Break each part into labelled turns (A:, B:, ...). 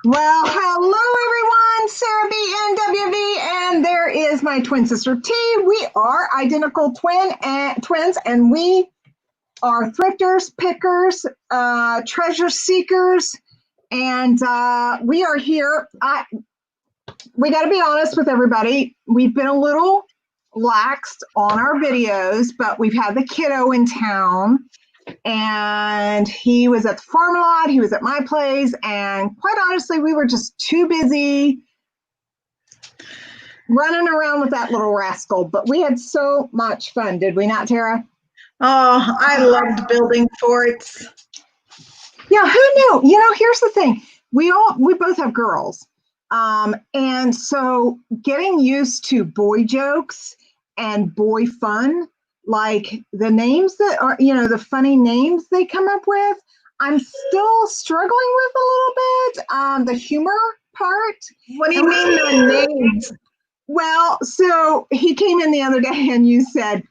A: Well, hello everyone, Sarah B and WV, and there is my twin sister T. We are identical twins, and we are thrifters, pickers, treasure seekers, and we are here. We got to be honest with everybody. We've been a little laxed on our videos, but we've had the kiddo in town. And he was at the farm a lot. He was at my place. And quite honestly, we were just too busy running around with that little rascal. But we had so much fun, did we not, Tara?
B: Oh, I loved building forts.
A: Yeah, who knew? Here's the thing. We both have girls. And so getting used to boy jokes and boy fun, like the names that are, the funny names they come up with, I'm still struggling with a little bit. The humor part.
B: What do you mean the names?
A: Well, so he came in the other day and you said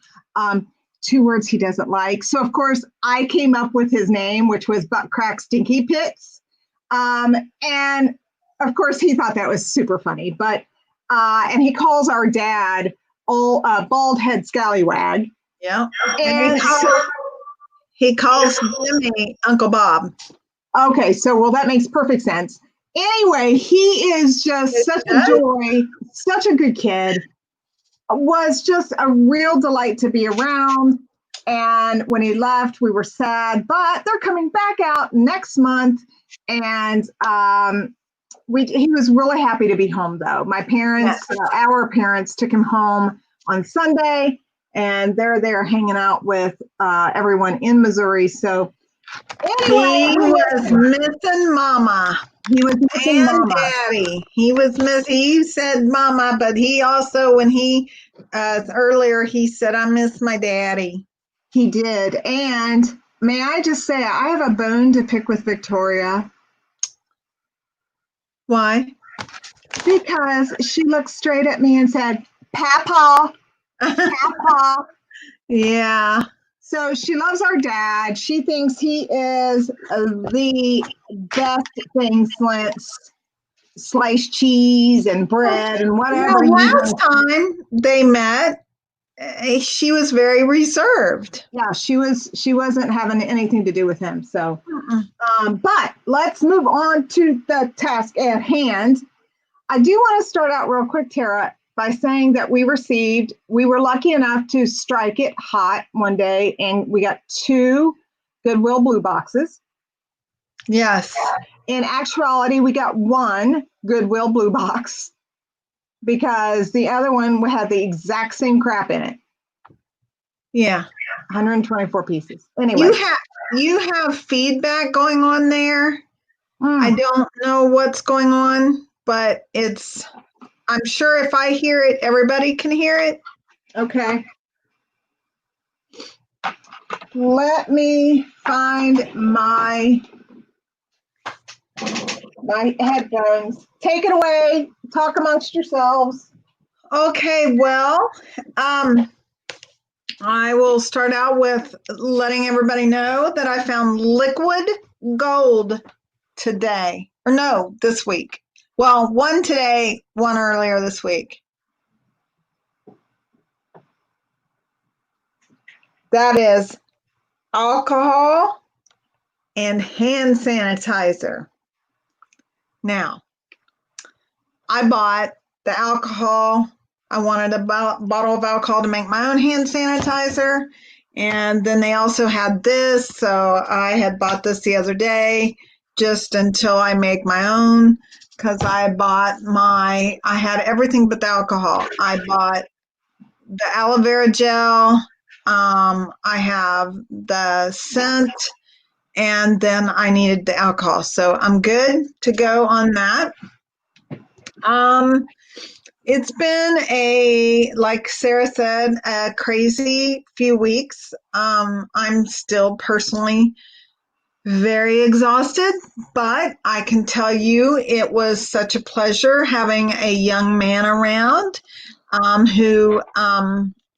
A: 2 words he doesn't like. So, of course, I came up with his name, which was Butt Crack Stinky Pits. And, of course, he thought that was super funny. But and he calls our dad Bald Head Scallywag.
B: Yeah.
A: And
B: he calls Jimmy Uncle Bob.
A: Okay, so that makes perfect sense. Anyway, he is just such a joy, such a good kid. Was just a real delight to be around. And when he left, we were sad, but they're coming back out next month. And he was really happy to be home, though. My parents, our parents, took him home on Sunday. And they're there hanging out with everyone in Missouri. So anyway,
B: he was missing Mama.
A: He was missing Mama.
B: Daddy. He said Mama, but he also, when he earlier, he said, I miss my daddy.
A: He did. And may I just say, I have a bone to pick with Victoria.
B: Why?
A: Because she looked straight at me and said, Papa. Papa.
B: Yeah.
A: So she loves our dad. She thinks he is the best thing since sliced cheese and bread and whatever.
B: Last time they met, she was very reserved.
A: Yeah, she wasn't having anything to do with him. So, but let's move on to the task at hand. I do want to start out real quick, Tara, by saying that we were lucky enough to strike it hot one day, and we got 2 Goodwill Blue boxes.
B: Yes.
A: In actuality, we got 1 Goodwill Blue box because the other one had the exact same crap in it.
B: Yeah.
A: 124 pieces. Anyway.
B: You have feedback going on there. I don't know what's going on, but I'm sure if I hear it, everybody can hear it.
A: Okay. Let me find my headphones. Take it away. Talk amongst yourselves.
B: Okay, well, I will start out with letting everybody know that I found liquid gold today. Or no, this week. Well, 1 today, 1 earlier this week. That is alcohol and hand sanitizer. Now, I bought the alcohol. I wanted a bottle of alcohol to make my own hand sanitizer. And then they also had this. So I had bought this the other day just until I make my own. Because I had everything but the alcohol. I bought the aloe vera gel. I have the scent, and then I needed the alcohol. So I'm good to go on that. It's been like Sarah said, a crazy few weeks. I'm still personally very exhausted, but I can tell you it was such a pleasure having a young man around who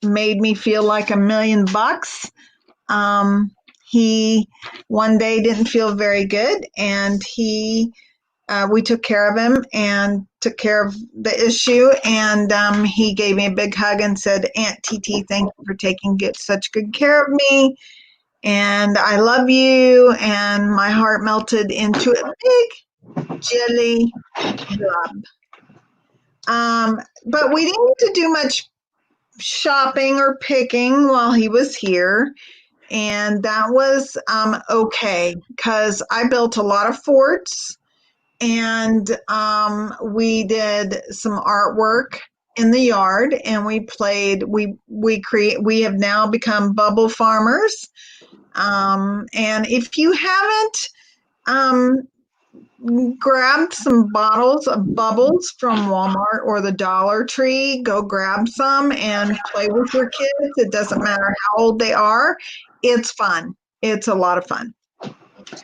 B: made me feel like $1,000,000. He one day didn't feel very good, and he we took care of him and took care of the issue. And he gave me a big hug and said, Aunt TT, thank you for taking such good care of me. And I love you. And my heart melted into a big jelly blob. But we didn't get to do much shopping or picking while he was here. And that was okay, because I built a lot of forts, and we did some artwork in the yard, and we played, we have now become bubble farmers. And if you haven't grabbed some bottles of bubbles from Walmart or the Dollar Tree, go grab some and play with your kids. It doesn't matter how old they are. It's fun. It's a lot of fun.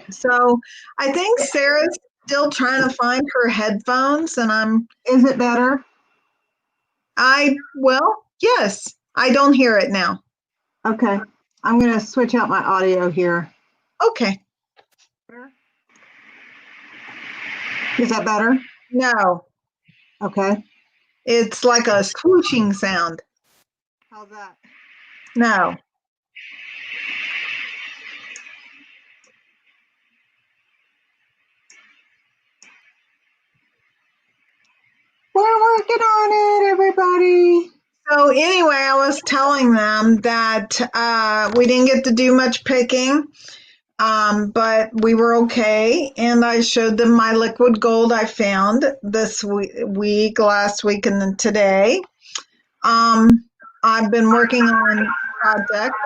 B: So I think Sarah's still trying to find her headphones, and
A: Is it better?
B: well, yes, I don't hear it now.
A: Okay. I'm going to switch out my audio here.
B: Okay.
A: Is that better?
B: No,
A: Okay.
B: it's like a swooshing sound.
A: How's that?
B: No.
A: We're working on it, everybody.
B: So anyway, I was telling them that we didn't get to do much picking, but we were okay. And I showed them my liquid gold I found this week, last week, and then today. I've been working on projects.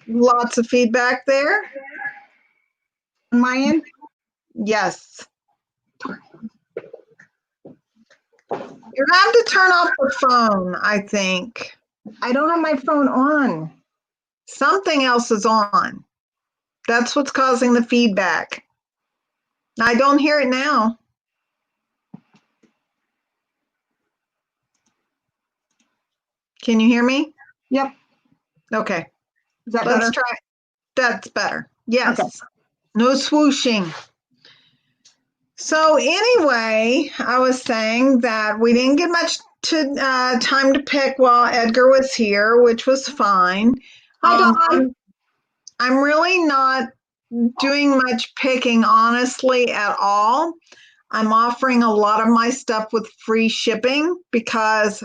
B: Lots of feedback there.
A: On my end?
B: Yes. You're gonna have to turn off the phone, I think.
A: I don't have my phone on.
B: Something else is on. That's what's causing the feedback. I don't hear it now. Can you hear me?
A: Yep.
B: Okay.
A: Is that
B: Let's
A: better?
B: try. That's better. Yes.
A: Okay.
B: No swooshing. So anyway, I was saying that we didn't get much time to pick while Edgar was here, which was fine.
A: Hi, Dawn.
B: I'm really not doing much picking, honestly, at all. I'm offering a lot of my stuff with free shipping because,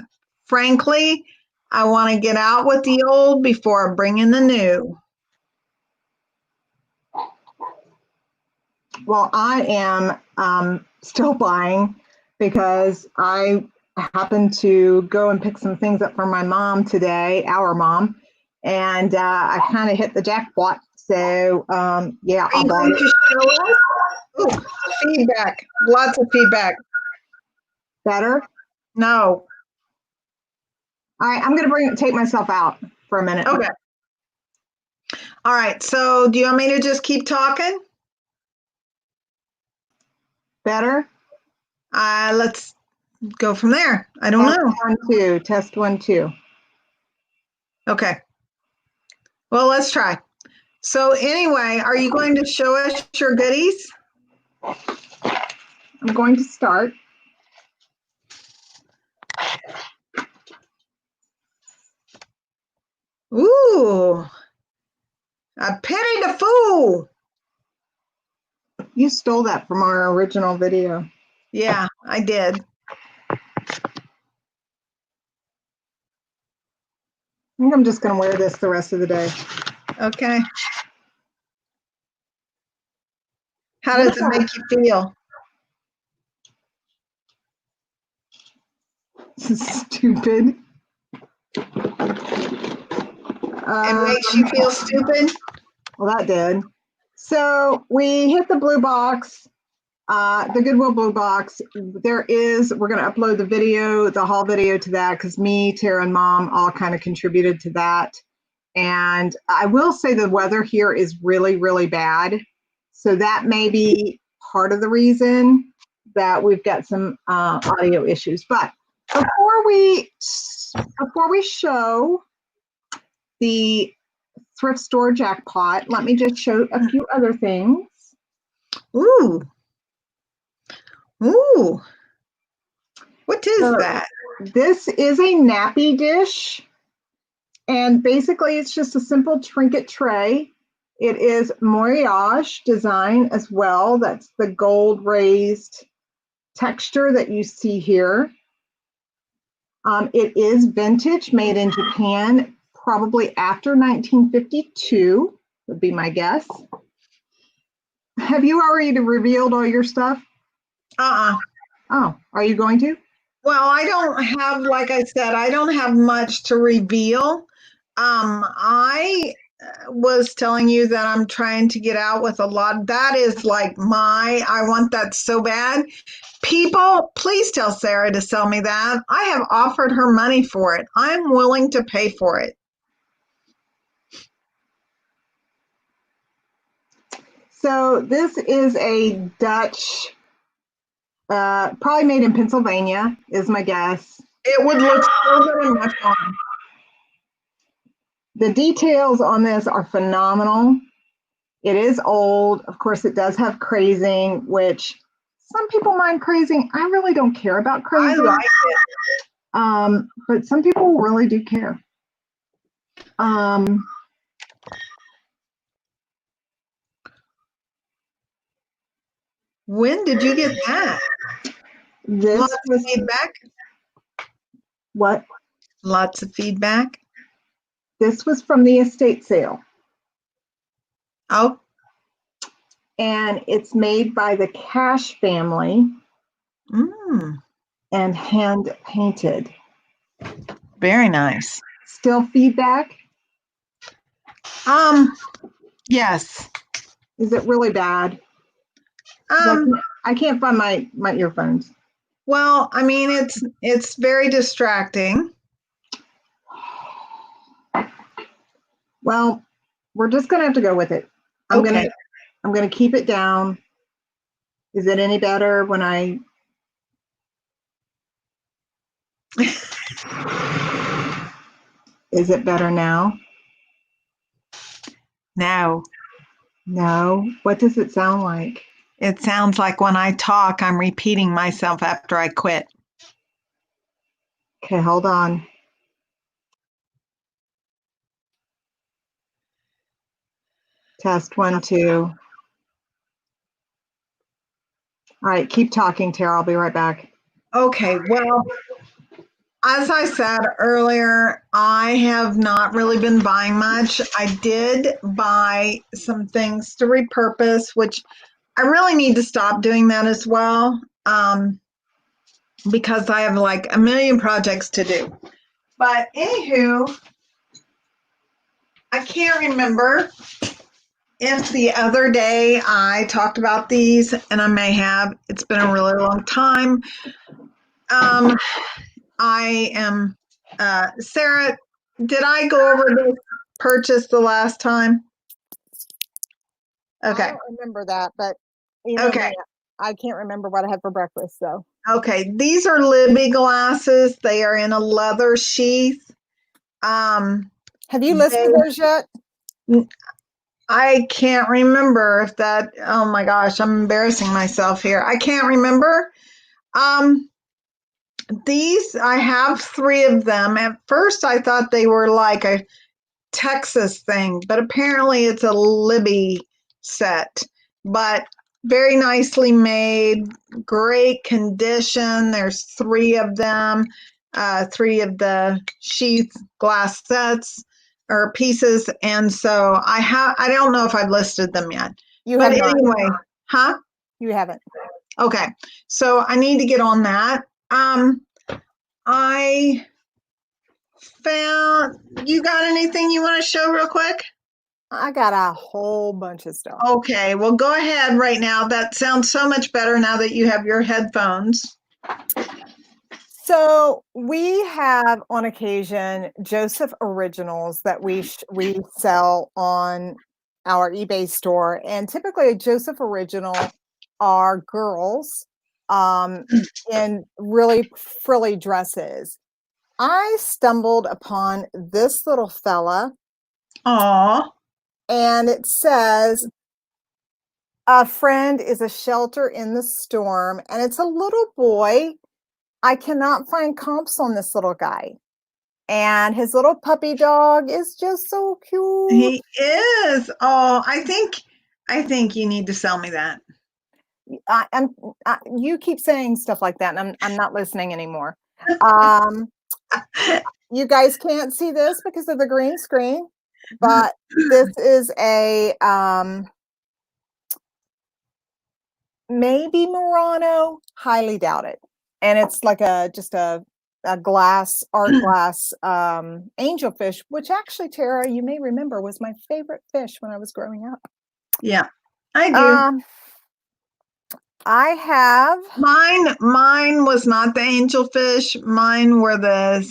B: frankly, I want to get out with the old before I bring in the new.
A: Well, I am still buying because I happened to go and pick some things up for my mom today, our mom, and I kind of hit the jackpot. So, yeah,
B: Are you going to show us? Ooh, feedback. Lots of feedback.
A: Better?
B: No.
A: All right, I'm going to take myself out for a minute.
B: Okay. All right. So do you want me to just keep talking?
A: Better?
B: Let's go from there. I don't know.
A: 1, 2. Test 1, 2.
B: Okay. Well, let's try. So anyway, are you going to show us your goodies?
A: I'm going to start.
B: Ooh, a pity the fool.
A: You stole that from our original video.
B: Yeah, I did.
A: I think I'm just going to wear this the rest of the day.
B: Okay. How does it make you feel?
A: Stupid.
B: It makes you feel stupid?
A: Well, that did. So we hit the blue box, the Goodwill blue box. We're going to upload the video, the haul video to that because me, Tara, and Mom all kind of contributed to that. And I will say the weather here is really, really bad. So that may be part of the reason that we've got some audio issues. But before we show the thrift store jackpot, let me just show a few other things.
B: Ooh. Ooh, what is
A: So
B: that?
A: this is a nappy dish, and basically it's just a simple trinket tray. It is Moriage design as well. That's the gold raised texture that you see here. It is vintage, made in Japan, probably after 1952, would be my guess. Have you already revealed all your stuff? Oh, are you going to?
B: Well, I don't have, like I said, I don't have much to reveal. I was telling you that I'm trying to get out with a lot. That is like I want that so bad. People, please tell Sarah to sell me that. I have offered her money for it. I'm willing to pay for it.
A: So this is a Dutch, probably made in Pennsylvania, is my guess.
B: It would look so good in my phone.
A: The details on this are phenomenal. It is old. Of course, it does have crazing, which some people mind crazing. I really don't care about
B: I
A: crazing.
B: like it.
A: But some people really do care.
B: When did you get that?
A: This
B: Lots
A: was
B: of feedback.
A: what?
B: Lots of feedback.
A: This was from the estate sale.
B: Oh,
A: And it's made by the Cash family and hand painted.
B: Very nice.
A: Still feedback?
B: Yes.
A: Is it really bad? I can't find my earphones.
B: Well, I mean, it's very distracting.
A: Well, we're just gonna have to go with it. I'm gonna keep it down. Is it any better when I Is it better now?
B: No.
A: No. What does it sound like?
B: It sounds like when I talk, I'm repeating myself after I quit.
A: Okay, hold on. Test 1, 2. All right, keep talking, Tara. I'll be right back.
B: Okay, well, as I said earlier, I have not really been buying much. I did buy some things to repurpose, which I really need to stop doing that as well, because I have like a million projects to do. But anywho, I can't remember if the other day I talked about these, and I may have. It's been a really long time. I am, Sarah, did I go over this purchase the last time? Okay.
A: I don't remember that, but you know
B: Okay.
A: me, I can't remember what I had for breakfast, so.
B: Okay, these are Libby glasses. They are in a leather sheath.
A: Have you listed those yet?
B: I can't remember if that, oh my gosh, I'm embarrassing myself here. I can't remember. These, I have 3 of them. At first, I thought they were like a Texas thing, but apparently it's a Libby set. But very nicely made, great condition. There's 3 of them, 3 of the sheath glass sets or pieces, and so I don't know if I've listed them yet. But anyway, huh?
A: You haven't.
B: Okay, so I need to get on that. I found, you got anything you want to show real quick?
A: I got a whole bunch of stuff.
B: Okay, well, go ahead right now. That sounds so much better now that you have your headphones.
A: So we have on occasion Joseph originals that we sell on our eBay store, and typically a Joseph original are girls in really frilly dresses. I stumbled upon this little fella.
B: Aw.
A: And it says,
B: A friend is a shelter in the storm, and it's a little boy. I cannot find comps on this little guy. And his little puppy dog is just so cute.
A: He is. Oh, I think you need to sell me that.
B: You keep saying stuff like that, and I'm not listening anymore. You guys can't see this because of the green screen, but this is a maybe Murano, highly doubt it. And it's like just a glass, art glass angelfish, which actually, Tara, you may remember was my favorite fish when I was growing up.
A: Yeah, I do.
B: I have
A: mine was not the angelfish. Mine were the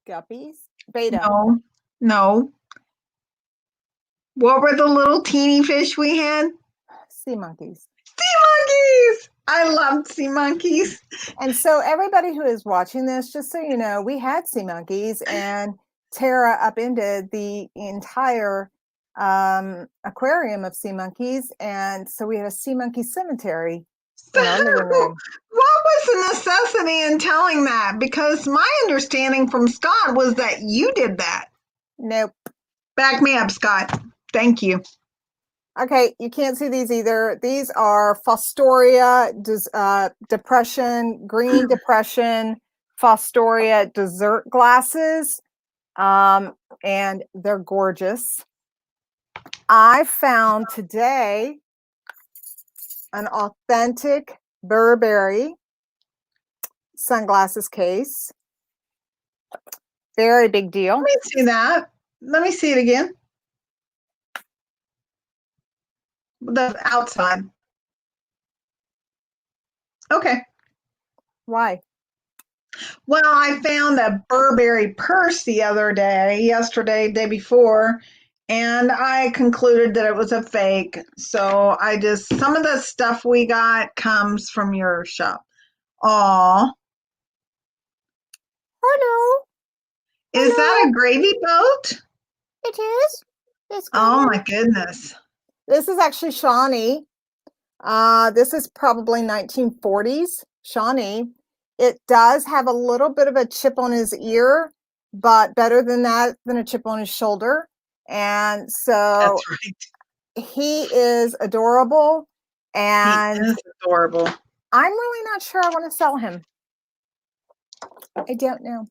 B: guppies. Beta.
A: No. What were the little teeny fish we had?
B: Sea monkeys.
A: Sea monkeys! I loved sea monkeys.
B: And so everybody who is watching this, just so you know, we had sea monkeys, and Tara upended the entire aquarium of sea monkeys, and so we had a sea monkey cemetery in our living room.
A: What was the necessity in telling that? Because my understanding from Scott was that you did that.
B: Nope.
A: Back me up, Scott. Thank you.
B: Okay, you can't see these either. These are Fostoria depression, green depression, Fostoria dessert glasses, and they're gorgeous. I found today an authentic Burberry sunglasses case. Very big deal.
A: Let me see that. Let me see it again. The outside. Okay.
B: Why?
A: Well, I found a Burberry purse the other day, yesterday, day before, and I concluded that it was a fake. So some of the stuff we got comes from your shop. Aw.
B: Hello.
A: Is that a gravy boat?
B: It is. It's good.
A: Oh my goodness.
B: This is actually Shawnee. This is probably 1940s Shawnee. It does have a little bit of a chip on his ear, but better than that, than a chip on his shoulder. And so
A: That's right.
B: He is adorable. And
A: he is adorable.
B: I'm really not sure I want to sell him. I don't know.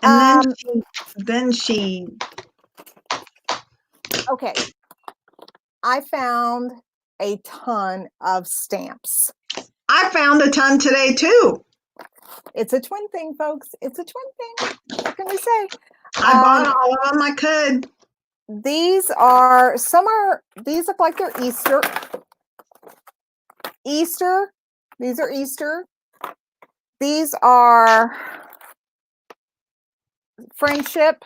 A: And then she.
B: Okay. I found a ton of stamps.
A: I found a ton today too.
B: It's a twin thing, folks. It's a twin thing. What can we say?
A: I bought all of them I could.
B: These look like they're Easter. These are Easter. These are friendship.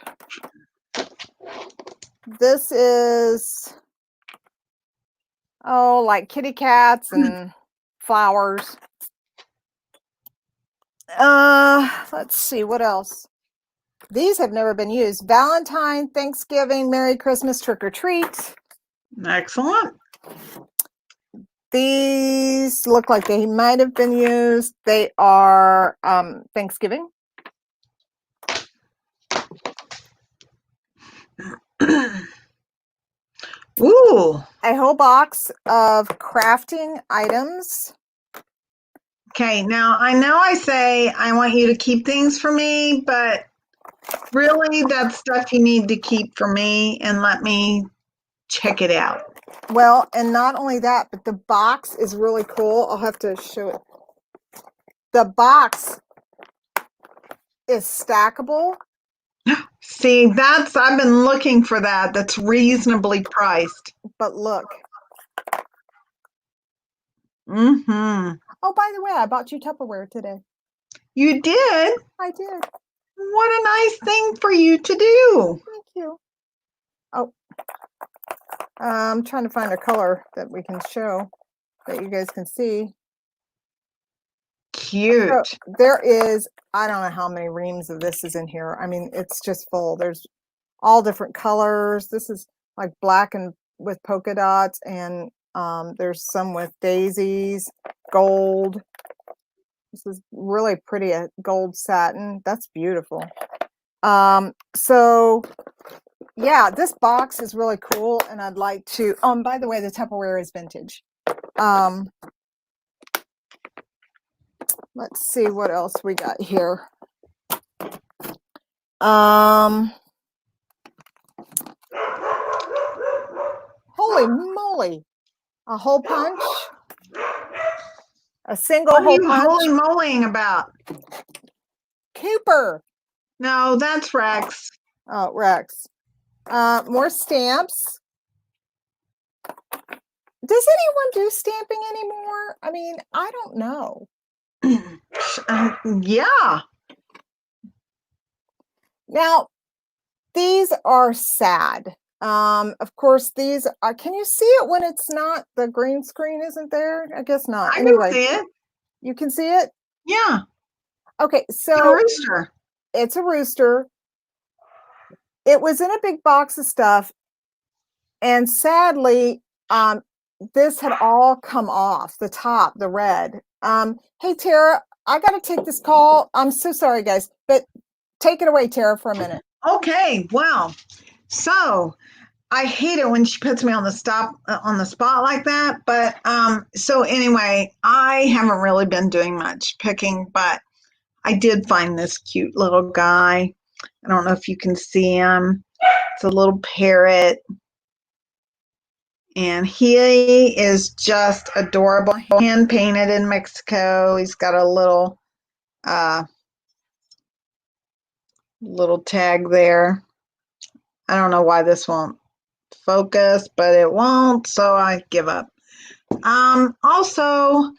B: This is, like kitty cats and flowers. Let's see, what else? These have never been used. Valentine, Thanksgiving, Merry Christmas, trick or treat.
A: Excellent.
B: These look like they might have been used. They are Thanksgiving.
A: Ooh.
B: A whole box of crafting items.
A: Okay, now I know I say I want you to keep things for me, but really that's stuff you need to keep for me and let me check it out.
B: Well, and not only that, but the box is really cool. I'll have to show it. The box is stackable.
A: See, I've been looking for that. That's reasonably priced.
B: But look.
A: Mm-hmm.
B: Oh, by the way, I bought you Tupperware today.
A: You did?
B: I did.
A: What a nice thing for you to do.
B: Thank you. Oh, I'm trying to find a color that we can show that you guys can see.
A: Cute.
B: So there is, I don't know how many reams of this is in here. I mean, it's just full. There's all different colors. This is like black and with polka dots and There's some with daisies, gold. This is really pretty, gold satin. That's beautiful. So yeah, this box is really cool, and I'd like to, by the way, the Tupperware is vintage. Let's see what else we got here. Holy moly, a hole punch, a single
A: What are
B: hole
A: you
B: punch.
A: holy molying about?
B: Cooper.
A: No, that's Rex.
B: Oh, Rex. More stamps. Does anyone do stamping anymore? I mean, I don't know.
A: Yeah.
B: Now, these are sad. Of course, these are, can you see it when it's not, the green screen isn't there? I guess not.
A: I
B: Anyway,
A: can see it.
B: you can see it?
A: Yeah.
B: Okay,
A: It's a
B: so
A: rooster.
B: it's a rooster. It was in a big box of stuff, and sadly, this had all come off the top, the red. Hey, Tara, I got to take this call. I'm so sorry, guys, but take it away, Tara, for a minute.
A: Okay. Wow. So I hate it when she puts me on the spot like that. But so anyway, I haven't really been doing much picking, but I did find this cute little guy. I don't know if you can see him. It's a little parrot. And he is just adorable. Hand painted in Mexico. He's got a little tag there. I don't know why this won't focus, but it won't, so I give up. Also,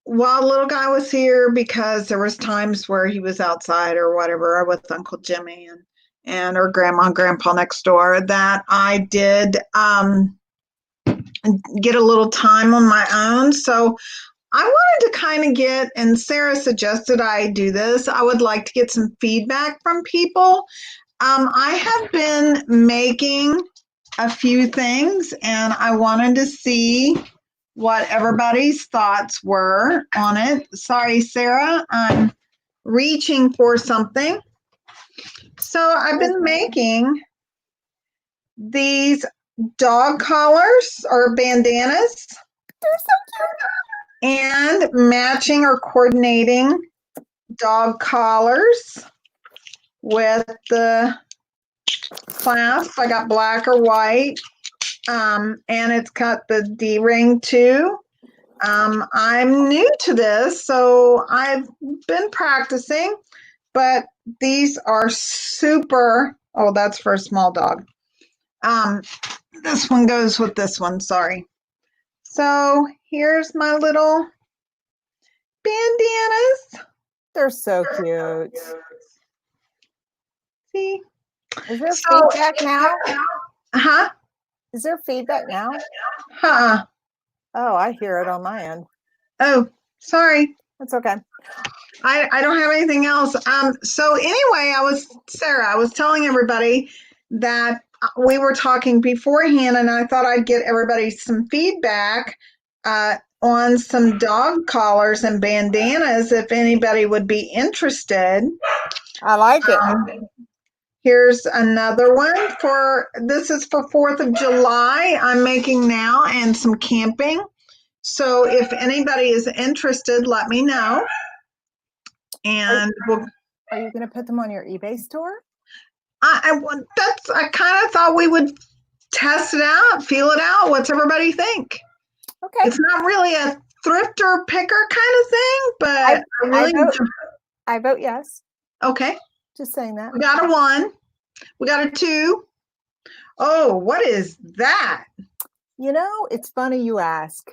A: while little guy was here, because there was times where he was outside or whatever with Uncle Jimmy and or grandma and grandpa next door, that I did get a little time on my own. So I wanted to kind of get, and Sarah suggested I do this, I would like to get some feedback from people. I have been making a few things, and I wanted to see what everybody's thoughts were on it. Sorry, Sarah, I'm reaching for something. So I've been making these dog collars or bandanas.
B: They're so cute.
A: And matching or coordinating dog collars with the clasp. I got black or white, and it's got the D-ring too. I'm new to this, so I've been practicing, but these are super, oh, that's for a small dog. This one goes with this one, sorry. So here's my little bandanas.
B: They're so cute.
A: See?
B: Is there feedback now?
A: Huh?
B: Is there feedback now?
A: Huh.
B: Oh, I hear it on my end.
A: Oh, sorry.
B: That's okay.
A: I don't have anything else. So anyway, Sarah, I was telling everybody that we were talking beforehand, and I thought I'd get everybody some feedback on some dog collars and bandanas if anybody would be interested.
B: I like it.
A: Here's another one this is for 4th of July. I'm making now, and some camping. So if anybody is interested, let me know. And
B: are you going to put them on your eBay store?
A: I kind of thought we would test it out, feel it out. What's everybody think?
B: Okay.
A: It's not really a thrifter picker kind of thing, but
B: I vote yes.
A: Okay.
B: Just saying that.
A: We got a 1. We got a 2. Oh, what is that?
B: You know, it's funny you ask.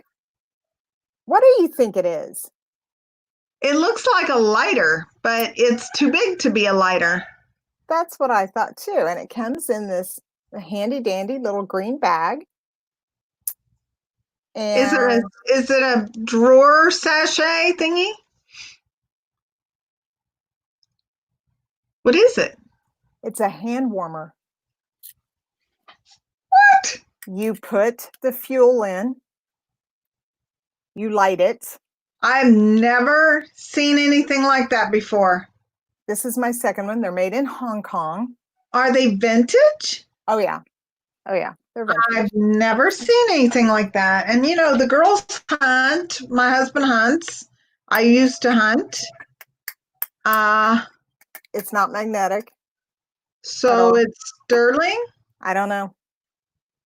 B: What do you think it is?
A: It looks like a lighter, but it's too big to be a lighter.
B: That's what I thought too. And it comes in this handy dandy little green bag. And
A: is it a drawer sachet thingy? What is it?
B: It's a hand warmer.
A: What? You put the fuel in, you light it.
B: I've never seen anything like that before.
A: This is my second one. They're made in Hong Kong.
B: Are they vintage?
A: Oh yeah. Oh yeah. They're vintage.
B: I've never seen anything like that. And you know, the girls hunt. My husband hunts. I used to hunt.
A: It's not magnetic.
B: So it's sterling?
A: I don't know.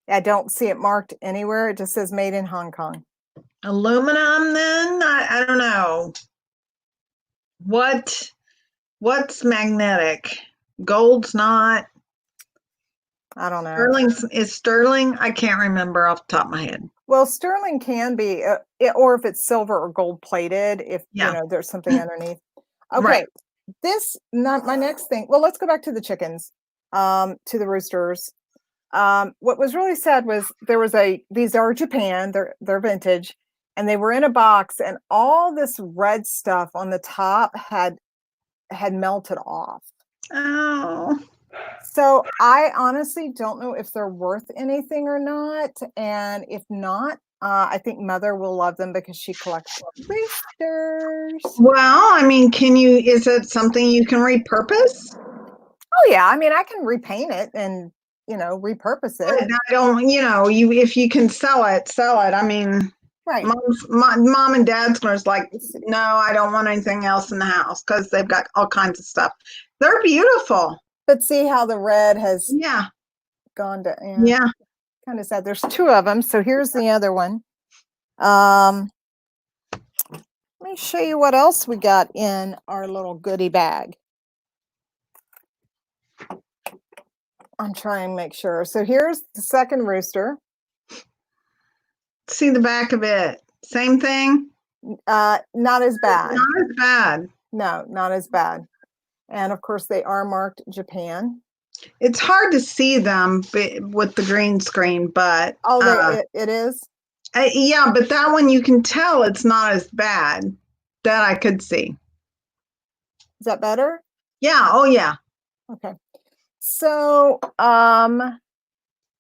A: I don't see it marked anywhere. It just says made in Hong Kong.
B: Aluminum then? I don't know. What's magnetic? Gold's not.
A: I don't know.
B: Is sterling? I can't remember off the top of my head.
A: Well, sterling can be, or if it's silver or gold plated, if
B: Yeah.
A: you know there's something underneath. Okay,
B: Right.
A: not my next thing. Well, let's go back to the chickens, to the roosters. What was really sad was these are Japan, they're vintage, and they were in a box, and all this red stuff on the top had melted off.
B: Oh.
A: So I honestly don't know if they're worth anything or not. And if not, I think Mother will love them because she collects roosters.
B: Well, I mean, is it something you can repurpose?
A: Oh yeah, I mean I can repaint it and repurpose it.
B: I don't, if you can sell it, sell it. I mean,
A: Right.
B: Mom and Dad's gonna like, no, I don't want anything else in the house because they've got all kinds of stuff. They're beautiful.
A: But see how the red has gone to kind of sad. There's two of them. So here's the other one. Let me show you what else we got in our little goodie bag. I'm trying to make sure. So here's the second rooster.
B: See the back of it. Same thing?
A: Not as bad.
B: Not as bad.
A: No, not as bad. And of course, they are marked Japan.
B: It's hard to see them with the green screen, but
A: it is.
B: Yeah, but that one you can tell it's not as bad. That I could see.
A: Is that better?
B: Yeah. Oh yeah.
A: Okay. So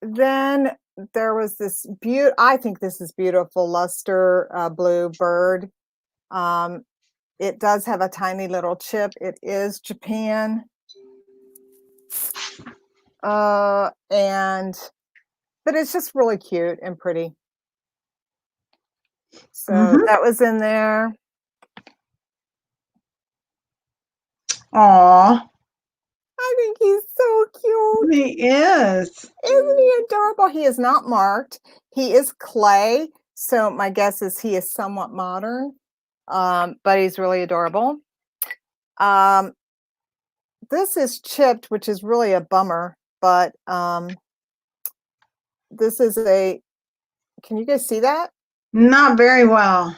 A: then there was this I think this is beautiful luster blue bird. It does have a tiny little chip. It is Japan. But it's just really cute and pretty. So that was in there.
B: Aw.
A: I think he's so cute.
B: He is.
A: Isn't he adorable? He is not marked. He is clay. So my guess is he is somewhat modern. But he's really adorable. This is chipped, which is really a bummer, but this is can you guys see that?
B: Not very well.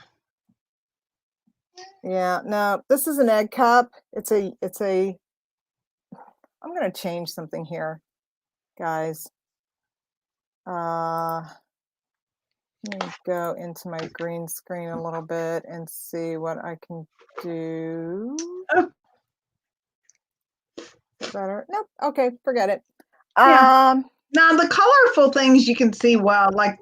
A: Yeah, no, this is an egg cup. I'm going to change something here, guys. Let me go into my green screen a little bit and see what I can do.
B: Oh.
A: Better? Nope. Okay, forget it.
B: Yeah. Now the colorful things you can see well, like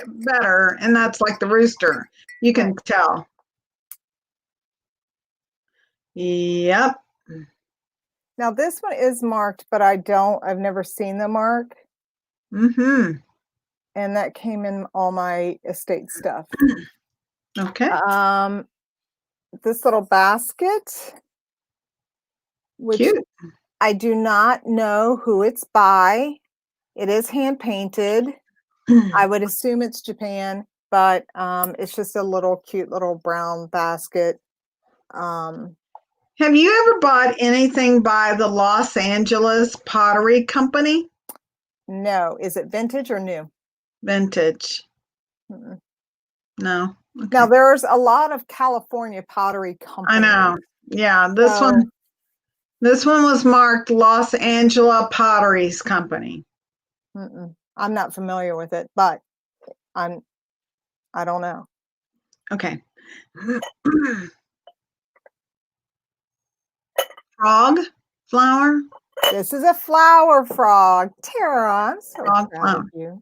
B: better, and that's like the rooster. You can tell. Yep.
A: Now this one is marked, but I've never seen the mark.
B: Mm-hmm.
A: And that came in all my estate stuff.
B: Okay.
A: This little basket, which
B: cute.
A: I do not know who it's by. It is hand painted. I would assume it's Japan, but it's just a little cute little brown basket.
B: Have you ever bought anything by the Los Angeles Pottery Company?
A: No. Is it vintage or new?
B: Vintage.
A: Mm-mm.
B: No.
A: Okay. Now there's a lot of California pottery companies.
B: I know. Yeah, this one was marked Los Angeles Potteries Company.
A: I'm not familiar with it, but I don't know.
B: Okay. Frog flower.
A: This is a flower frog. Tara, I'm so proud of you.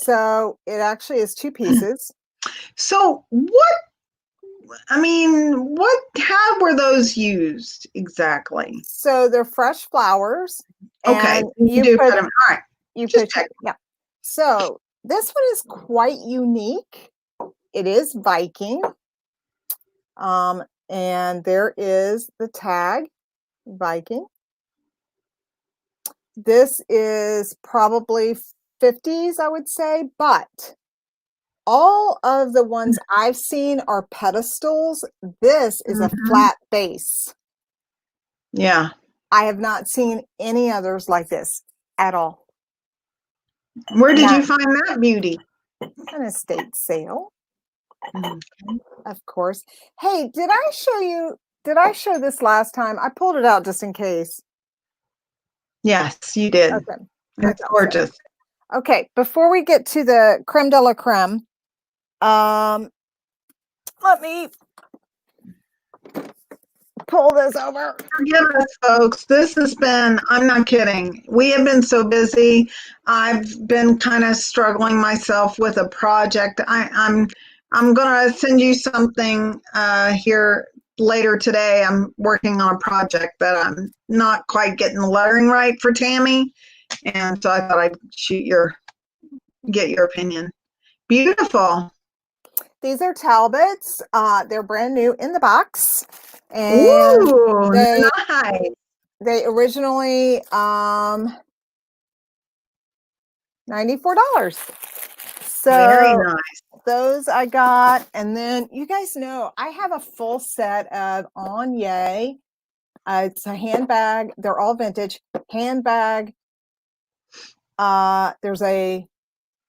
B: So it actually is 2 pieces.
A: So how were those used exactly?
B: So they're fresh flowers,
A: Okay,
B: and
A: you do put them. All right, just check.
B: yeah. So this one is quite unique. It is Viking. And there is the tag, Viking. This is probably 50s, I would say, but all of the ones I've seen are pedestals. This is a flat base.
A: Yeah.
B: I have not seen any others like this at all.
A: Where did you find that beauty?
B: An estate sale,
A: Okay.
B: of course. Hey, did I show this last time? I pulled it out just in case.
A: Yes, you did.
B: Okay.
A: It's gorgeous.
B: Okay, before we get to the creme de la creme, let me pull this over.
A: Forgive us, folks. This has been, I'm not kidding. We have been so busy. I've been kind of struggling myself with a project. I'm gonna send you something here later today. I'm working on a project that I'm not quite getting the lettering right for Tammy. And so I thought I'd get your opinion. Beautiful.
B: These are Talbots. They're brand new in the box. And
A: Ooh, nice.
B: They originally $94. So
A: very nice.
B: Those I got. And then you guys know I have a full set of Anye. It's a handbag. They're all vintage. Handbag. There's a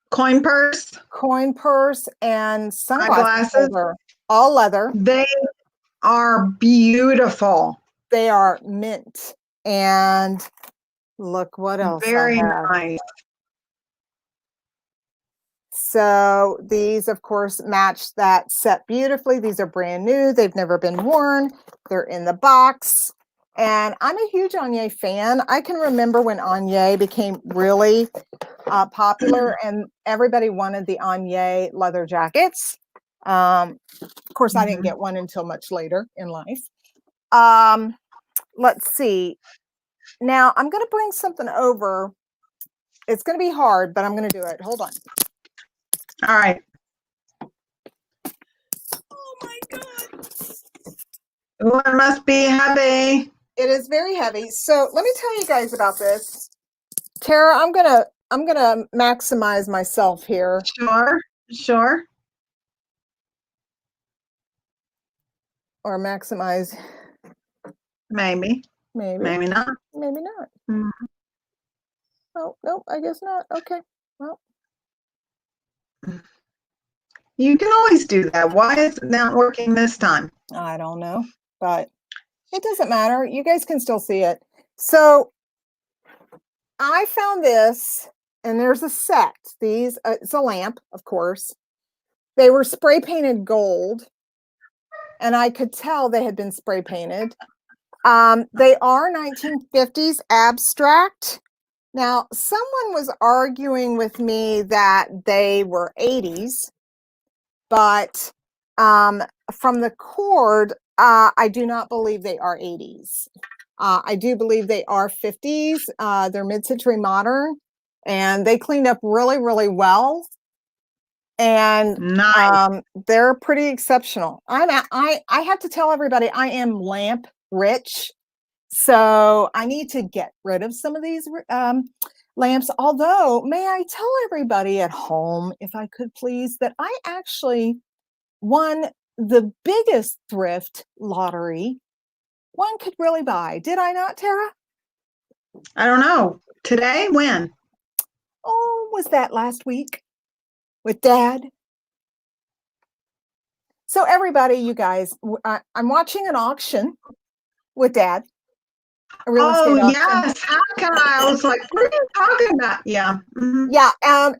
B: coin purse and sunglasses holder, all leather.
A: They are beautiful.
B: They are mint. And look what else.
A: Very nice.
B: So these, of course, match that set beautifully. These are brand new. They've never been worn. They're in the box. And I'm a huge Anye fan. I can remember when Anye became really popular and everybody wanted the Anye leather jackets. Of course, I didn't get one until much later in life. Let's see. Now, I'm going to bring something over. It's going to be hard, but I'm going to do it. Hold on.
A: All right.
B: Oh my God.
A: Oh, it must be heavy.
B: It is very heavy. So let me tell you guys about this. Tara, I'm gonna maximize myself here.
A: Sure.
B: Or maximize.
A: Maybe not.
B: Maybe not.
A: Mm-hmm.
B: Oh, nope, I guess not. Okay. Well.
A: You can always do that. Why is it not working this time?
B: I don't know, but it doesn't matter. You guys can still see it. So I found this, and there's a set. These, it's a lamp, of course. They were spray painted gold, and I could tell they had been spray painted. They are 1950s abstract. Now, someone was arguing with me that they were 80s, but from the cord, I do not believe they are 80s. I do believe they are 50s. They're mid-century modern, and they cleaned up really, really well. And nice. They're pretty exceptional. I have to tell everybody I am lamp rich. So I need to get rid of some of these lamps. Although, may I tell everybody at home, if I could please, that I actually won the biggest thrift lottery one could really buy. Did I not, Tara?
A: I don't know. Today? When?
B: Oh, was that last week with Dad? So everybody, you guys, I'm watching an auction with Dad. A real estate auction.
A: Yes. How can I was like, what are you talking about? Yeah. Mm-hmm.
B: Yeah.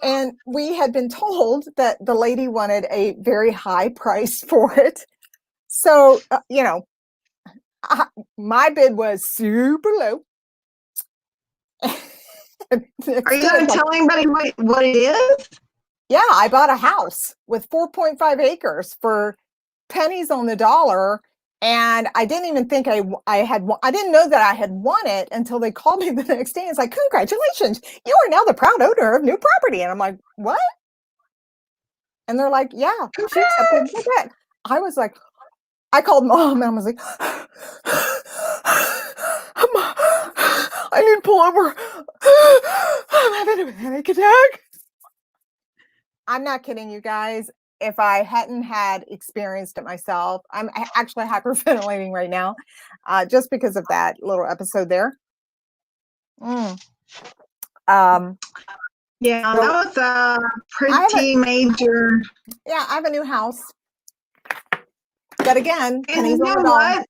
B: And we had been told that the lady wanted a very high price for it. So, my bid was super low.
A: Are you going to tell anybody what it is? Yeah, I bought a house with 4.5 acres for pennies on the dollar. And I didn't even think I didn't know that I had won it until they called me the next day. It's like, congratulations, you are now the proud owner of new property. And I'm like, what? And they're like, yeah, she accepted the debt. I was like, I called mom and I was like, I need to pull over. I'm having a panic attack. I'm not kidding you guys. If I hadn't had experienced it myself, I'm actually hyperventilating right now, just because of that little episode there.
B: Yeah,
A: So
B: that was a pretty major.
A: Yeah, I have a new house. But again,
B: And
A: pennies
B: you
A: on
B: know
A: the dollar.
B: what?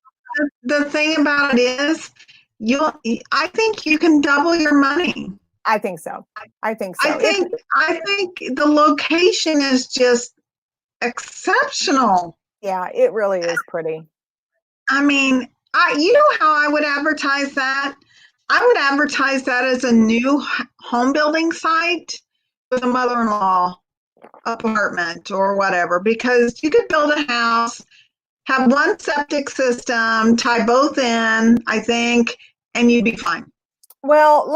B: The thing about it is, I think you can double your money.
A: I think so. I think so.
B: I think the location is just exceptional.
A: Yeah, it really is pretty.
B: I mean, you know how I would advertise that? I would advertise that as a new home building site with a mother-in-law apartment or whatever, because you could build a house, have one septic system, tie both in, I think, and you'd be fine.
A: Well,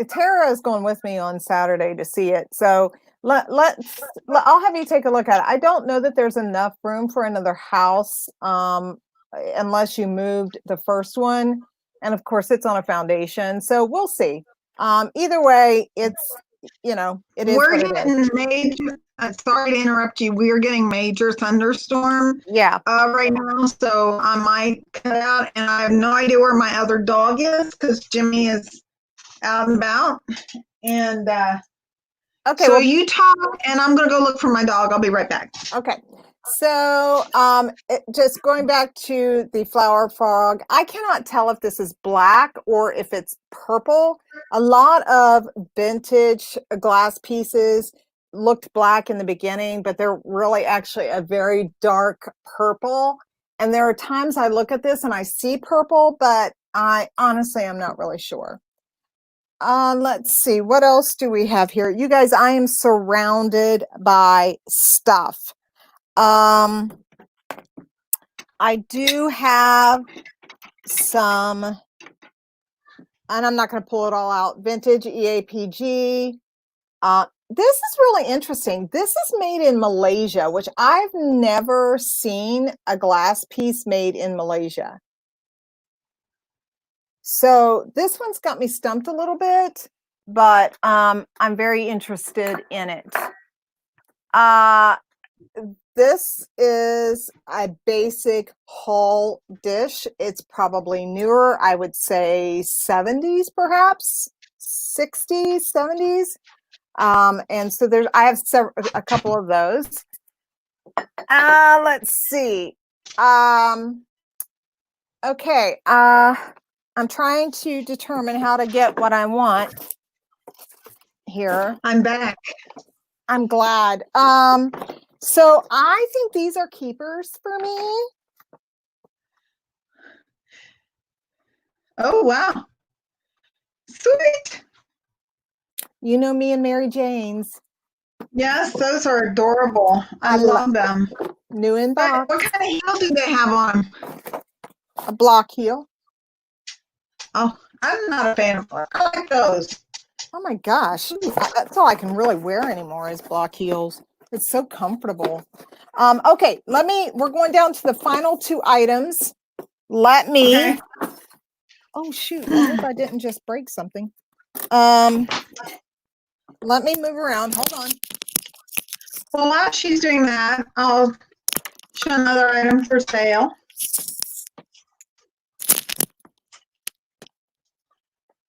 A: Tara is going with me on Saturday to see it. So I'll have you take a look at it. I don't know that there's enough room for another house, unless you moved the first one. And of course it's on a foundation. So we'll see. Either way, it's, it is
B: We're
A: what it
B: getting
A: is.
B: major, sorry to interrupt you. We're getting major thunderstorm
A: Yeah.
B: right now, so I might cut out, and I have no idea where my other dog is because Jimmy is out and about. And
A: Okay.
B: so
A: Well,
B: you talk, and I'm gonna go look for my dog. I'll be right back.
A: okay. So, just going back to the flower frog, I cannot tell if this is black or if it's purple. A lot of vintage glass pieces looked black in the beginning, but they're really actually a very dark purple. And there are times I look at this and I see purple, but I honestly am not really sure. Let's see, what else do we have here? You guys, I am surrounded by stuff. I do have some, and I'm not going to pull it all out, vintage EAPG. This is really interesting. This is made in Malaysia, which I've never seen a glass piece made in Malaysia. So this one's got me stumped a little bit, but I'm very interested in it. This is a basic hall dish. It's probably newer. I would say 70s, perhaps 60s, 70s. And so I have a couple of those. Let's see. Okay. I'm trying to determine how to get what I want here.
B: I'm back.
A: I'm glad. So I think these are keepers for me.
B: Oh, wow. Sweet.
A: You know me and Mary Jane's.
B: Yes, those are adorable. I love them.
A: New in box.
B: What kind of heel do they have on?
A: A block heel.
B: Oh, I'm not a fan of them. I like those.
A: Oh my gosh. That's all I can really wear anymore is block heels. It's so comfortable. Okay, we're going down to the final two items. Okay. Oh shoot, I hope I didn't just break something. Let me move around, hold on.
B: Well, while she's doing that, I'll show another item for sale.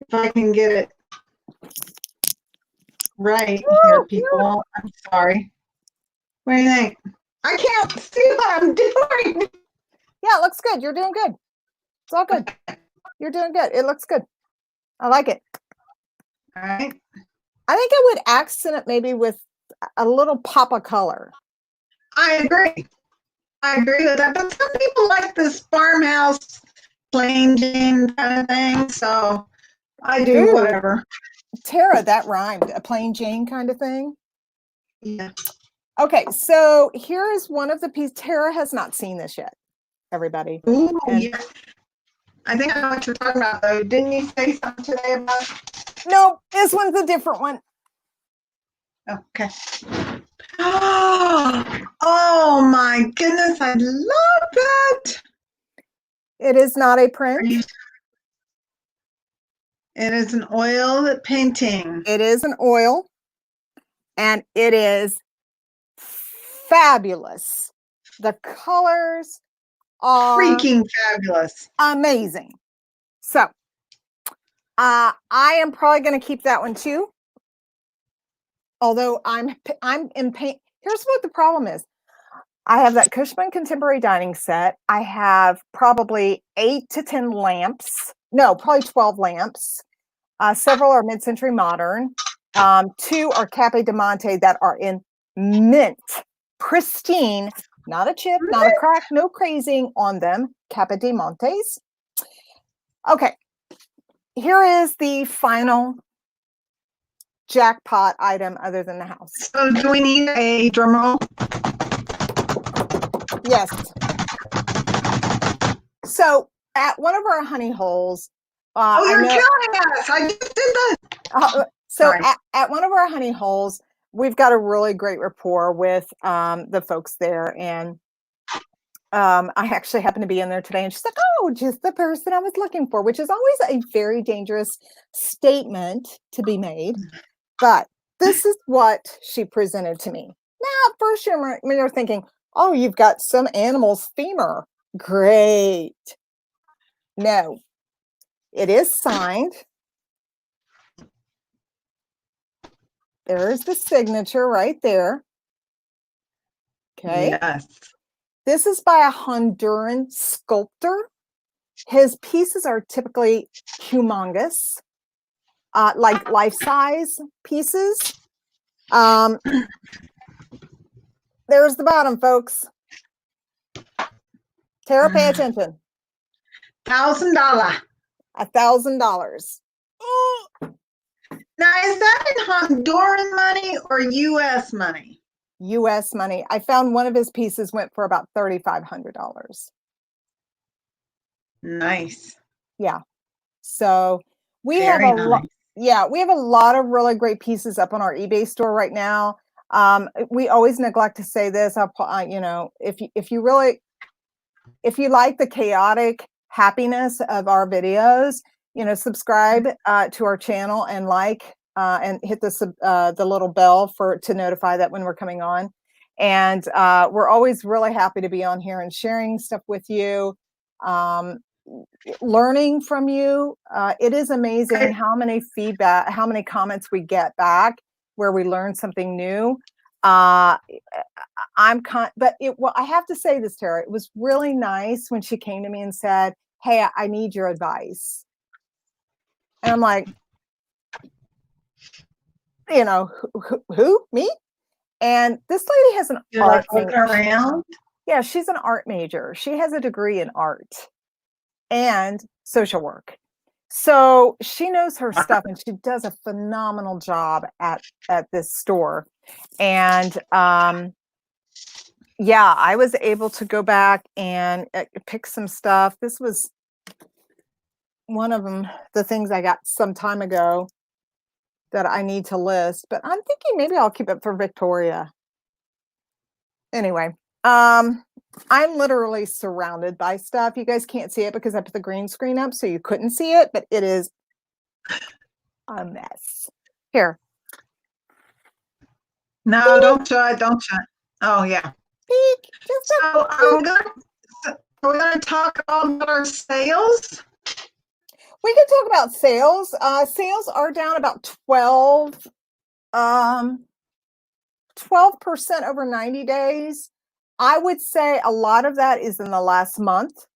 B: If I can get it right here, people. I'm sorry. What do you think? I can't see what I'm doing.
A: Yeah, it looks good. You're doing good. It's all good. You're doing good. It looks good. I like it.
B: All right.
A: I think I would accent it maybe with a little pop of color.
B: I agree. I agree with that. But some people like this farmhouse plain Jane kind of thing. So I do whatever.
A: Tara, that rhymed. A plain Jane kind of thing.
B: Yeah.
A: Okay, so here is one of the pieces. Tara has not seen this yet, everybody.
B: Ooh,
A: And
B: yeah. I think I know what you're talking about, though. Didn't you say something today about?
A: no, this one's a different one.
B: Okay. Oh my goodness, I love that.
A: It is not a print.
B: It is an oil painting.
A: It is an oil, and it is fabulous. The colors are
B: Freaking fabulous.
A: amazing. So I am probably going to keep that one too. Although I'm in pain. Here's what the problem is. I have that Cushman Contemporary Dining set. I have probably 8 to 10 lamps. No, probably 12 lamps. Several are mid-century modern. 2 are Cape de Monte that are in mint, pristine, not a chip, not a crack, no crazing on them. Cape de Montes. Okay, here is the final jackpot item other than the house.
B: So do we need a drum roll?
A: Yes. So at one of our honey holes,
B: You're killing us. I just did that.
A: So at one of our honey holes, we've got a really great rapport with the folks there. And I actually happened to be in there today, and she's like, oh, just the person I was looking for, which is always a very dangerous statement to be made. But this is what she presented to me. Now, at first you're thinking, oh, you've got some animal's femur. Great. No, it is signed. There's the signature right there. Okay.
B: Yes.
A: This is by a Honduran sculptor. His pieces are typically humongous, like life-size pieces. There's the bottom, folks. Tara, pay attention.
B: $1,000.
A: $1,000.
B: Now, is that in Honduran money or U.S. money?
A: U.S. money. I found one of his pieces went for about $3,500.
B: Nice.
A: Yeah. So we
B: Very
A: have a
B: nice.
A: lot. Yeah, we have a lot of really great pieces up on our eBay store right now. We always neglect to say this. You know, if you like the chaotic happiness of our videos, you know, subscribe to our channel and and hit the little bell to notify that when we're coming on. And we're always really happy to be on here and sharing stuff with you, learning from you. It is amazing how many comments we get back where we learn something new. But I have to say this, Tara, it was really nice when she came to me and said, hey, I need your advice. And I'm like, you know, who? Me? And this lady has an art major. Yeah, she's an art major. She has a degree in art and social work. So she knows her stuff, and she does a phenomenal job at this store. And yeah, I was able to go back and pick some stuff. This was one of them, the things I got some time ago that I need to list, but I'm thinking maybe I'll keep it for Victoria. Anyway, I'm literally surrounded by stuff. You guys can't see it because I put the green screen up so you couldn't see it, but it is a mess. Here.
B: No, don't show it. Don't show it. Oh, yeah. So we're going to talk about our sales.
A: We can talk about sales. Sales are down about 12% over 90 days. I would say a lot of that is in the last month,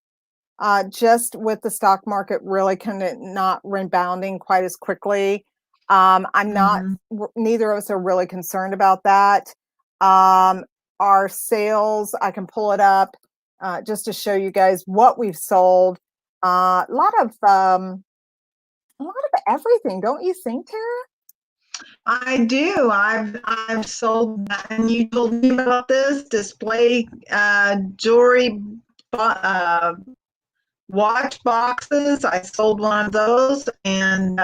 A: just with the stock market really kind of not rebounding quite as quickly. Neither of us are really concerned about that. Our sales, I can pull it up just to show you guys what we've sold. A lot of everything, don't you think, Tara?
B: I do. I've sold, and you told me about this display jewelry uh, watch boxes. I sold one of those, and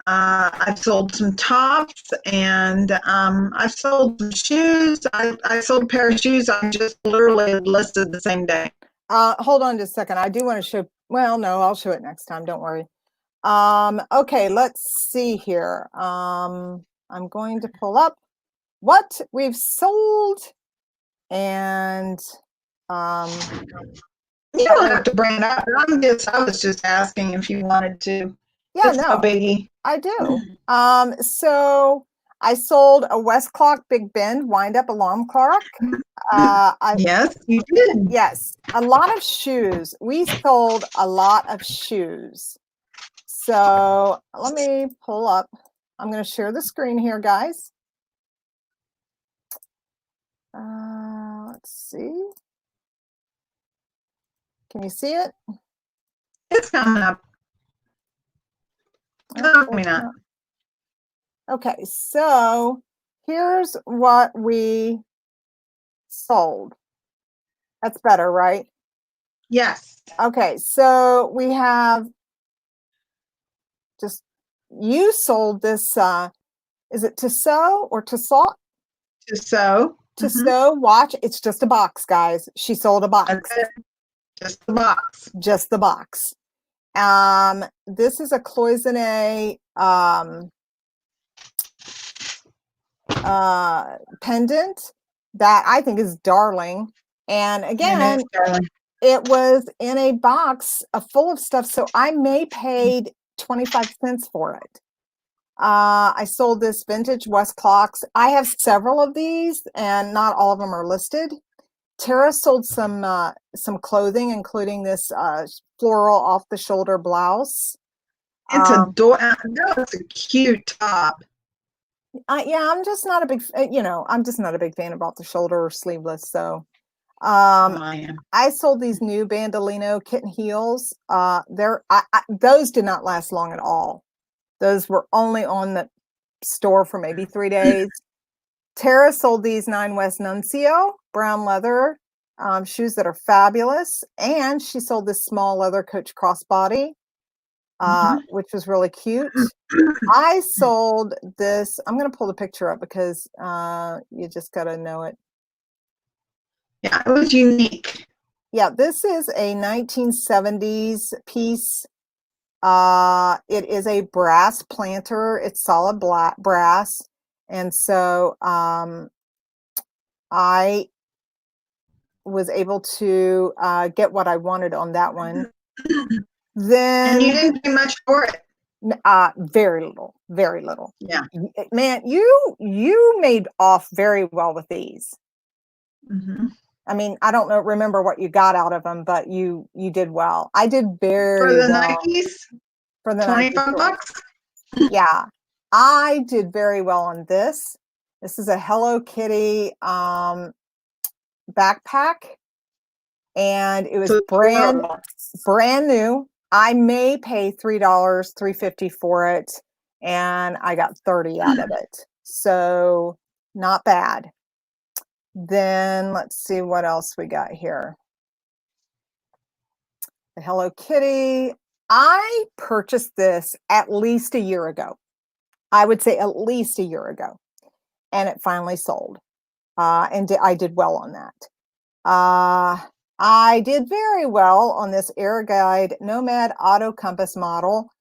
B: I've sold some tops, and I've sold some shoes. I sold a pair of shoes I just literally listed the same day.
A: Hold on just a second. I do want to show, well, no, I'll show it next time. Don't worry. Okay, let's see here. I'm going to pull up what we've sold, and
B: you don't have to bring it up. I was just asking if you wanted to.
A: Yeah,
B: it's no biggie.
A: I do. So I sold a West Clock Big Bend wind up alarm clock.
B: Yes, you did.
A: Yes, a lot of shoes. We sold a lot of shoes. So let me pull up. I'm going to share the screen here, guys. Let's see. Can you see it?
B: It's coming up. No, maybe not.
A: Okay, so here's what we sold. That's better, right?
B: Yes.
A: Okay, so we have just, you sold this, is it Tissot or Tissot?
B: Tissot.
A: Tissot watch. It's just a box, guys. She sold a box.
B: Okay. Just the box.
A: Just the box. This is a cloisonne pendant that I think is darling. And again, it was in a box full of stuff, so I may paid 25 cents for it. I sold this vintage West Clocks. I have several of these, and not all of them are listed. Tara sold some clothing, including this floral off-the-shoulder blouse.
B: It's it's a cute top.
A: Yeah, I'm just not a big, I'm just not a big fan of off-the-shoulder or sleeveless. So, I sold these new Bandolino kitten heels. Those did not last long at all. Those were only on the store for maybe 3 days. Tara sold these 9 West Nuncio brown leather shoes that are fabulous. And she sold this small leather Coach crossbody, which was really cute. I sold this. I'm going to pull the picture up because you just got to know it.
B: Yeah, it was unique.
A: Yeah, this is a 1970s piece. It is a brass planter. It's solid black brass. And so I was able to get what I wanted on that one. Then,
B: and you didn't pay much for it.
A: Very little, very little.
B: Yeah,
A: man, you made off very well with these. I mean, I don't remember what you got out of them, but you did well. I did very well.
B: For the Nikes?
A: For the
B: 25 bucks?
A: Yeah, I did very well on this. This is a Hello Kitty backpack, and it was brand new. I may pay $3.50 for it, and I got 30 out of it. So not bad. Then let's see what else we got here. The Hello Kitty. I purchased this at least a year ago. I would say at least a year ago, and it finally sold. And I did well on that. I did very well on this Air Guide Nomad Auto Compass model.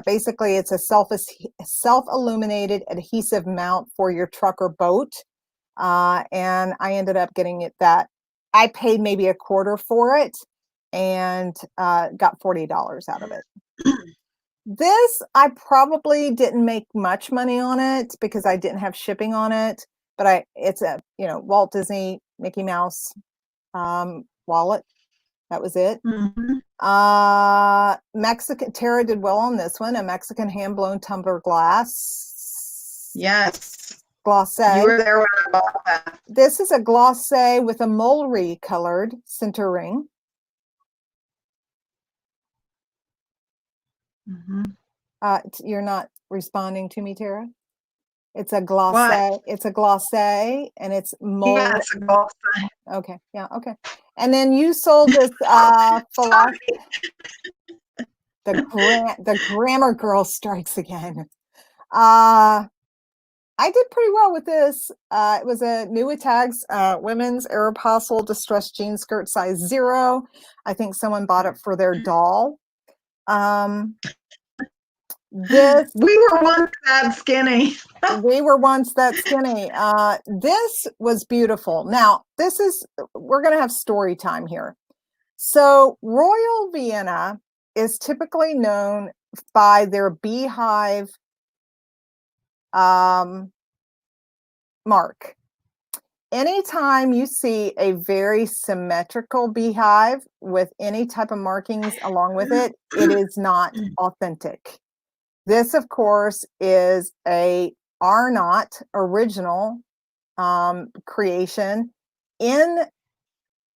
A: Basically, it's a self-illuminated adhesive mount for your truck or boat. And I ended up getting it that I paid maybe a quarter for it and got $40 out of it. This, I probably didn't make much money on it because I didn't have shipping on it, but it's a, Walt Disney Mickey Mouse wallet. That was it. Mexican, Tara did well on this one, a Mexican hand-blown tumbler glass.
B: Yes.
A: Glacé.
B: You were there when I bought that.
A: This is a glacé with a mulberry colored center ring. You're not responding to me, Tara?
B: It's a gloss.
A: What?
B: It's a gloss, and it's mold.
A: Yeah, it's a golf sign.
B: Okay. Yeah. Okay. And then you sold this philosophy. The grammar girl strikes again. I did pretty well with this. It was a new with tags, women's Aeropostale distressed jean skirt size 0. I think someone bought it for their doll. This
A: We were once that skinny.
B: we were once that skinny. This was beautiful. Now, we're going to have story time here. So Royal Vienna is typically known by their beehive mark. Anytime you see a very symmetrical beehive with any type of markings along with it, it is not authentic. This, of course, is a Arnott original creation in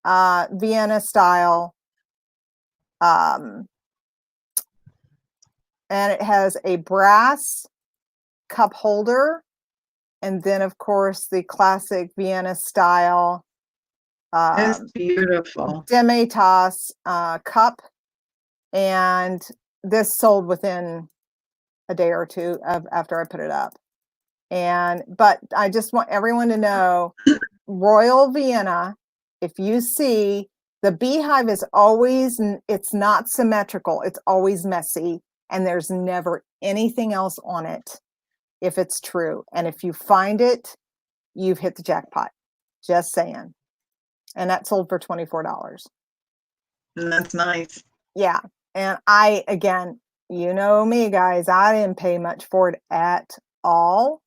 B: Vienna style. And it has a brass cup holder. And then, of course, the classic Vienna style
A: It's beautiful.
B: Demi-tasse cup. And this sold within a day or two after I put it up. But I just want everyone to know, Royal Vienna, if you see, the beehive is always, it's not symmetrical. It's always messy. And there's never anything else on it, if it's true. And if you find it, you've hit the jackpot. Just saying. And that sold for $24.
A: And that's nice.
B: Yeah. And again, you know me, guys, I didn't pay much for it at all.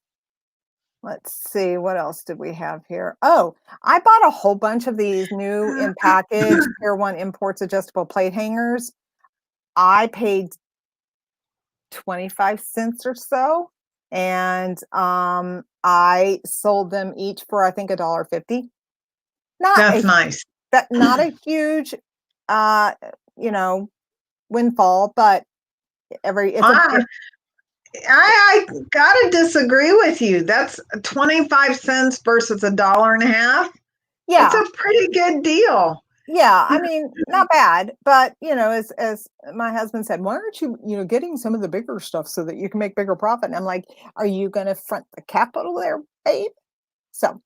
B: Let's see, what else did we have here? Oh, I bought a whole bunch of these new in package Tier 1 Imports adjustable plate hangers. I paid 25 cents or so. And I sold them each for, I think, $1.50.
A: That's nice.
B: Not a huge, windfall, but
A: I gotta disagree with you. That's 25 cents versus $1.50.
B: Yeah,
A: it's a pretty good deal.
B: Yeah, I mean, not bad, but as my husband said, why aren't you, getting some of the bigger stuff so that you can make bigger profit? And I'm like, are you going to front the capital there, babe? So,